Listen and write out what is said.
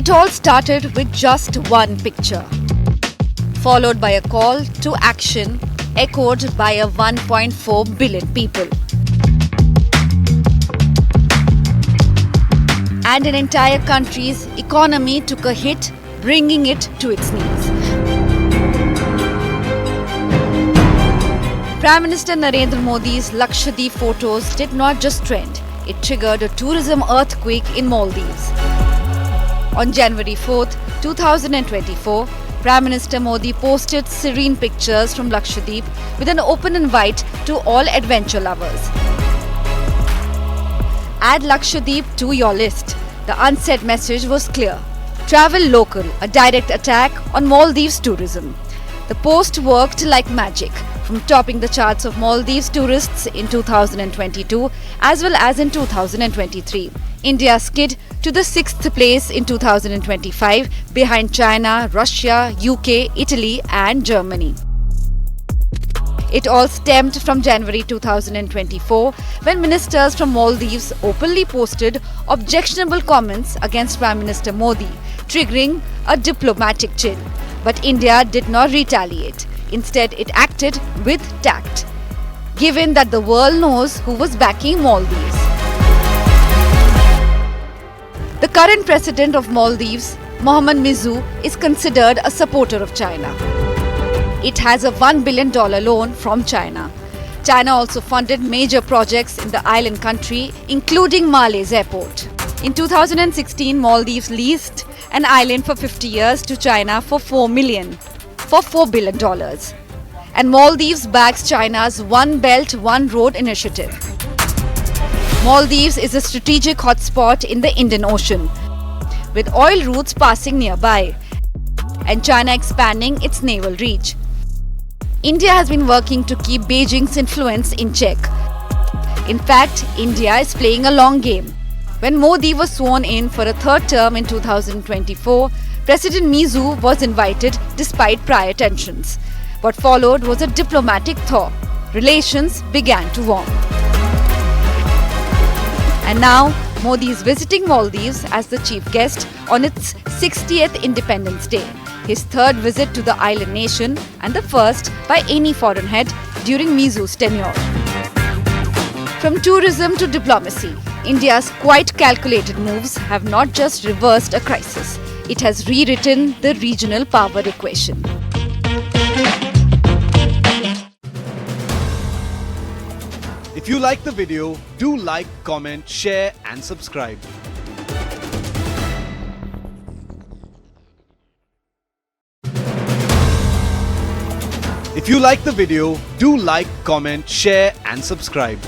It all started with just one picture, followed by a call to action echoed by a 1.4 billion people. And an entire country's economy took a hit, bringing it to its knees. Prime Minister Narendra Modi's Lakshadweep photos did not just trend, it triggered a tourism earthquake in Maldives. On January 4, 2024, Prime Minister Modi posted serene pictures from Lakshadweep with an open invite to all adventure lovers. Add Lakshadweep to your list. The unsaid message was clear. Travel local, a direct attack on Maldives tourism. The post worked like magic, from topping the charts of Maldives tourists in 2022 as well as in 2023. India skid to the 6th place in 2025 behind China, Russia, UK, Italy and Germany. It all stemmed from January 2024 when ministers from Maldives openly posted objectionable comments against Prime Minister Modi, triggering a diplomatic chill. But India did not retaliate. Instead, it acted with tact, given that the world knows who was backing Maldives. The current president of Maldives, Mohamed Muizzu, is considered a supporter of China. It has a $1 billion loan from China. China also funded major projects in the island country, including Male's airport. In 2016, Maldives leased an island for 50 years to China for $4 billion. And Maldives backs China's One Belt, One Road initiative. Maldives is a strategic hotspot in the Indian Ocean, with oil routes passing nearby, and China expanding its naval reach. India has been working to keep Beijing's influence in check. In fact, India is playing a long game. When Modi was sworn in for a third term in 2024, President Muizzu was invited despite prior tensions. What followed was a diplomatic thaw. Relations began to warm. And now, Modi is visiting Maldives as the chief guest on its 60th Independence Day, his third visit to the island nation and the first by any foreign head during Muizzu's tenure. From tourism to diplomacy, India's quite calculated moves have not just reversed a crisis, it has rewritten the regional power equation. If you like the video, do like, comment, share and subscribe. If you like the video, do like, comment, share and subscribe.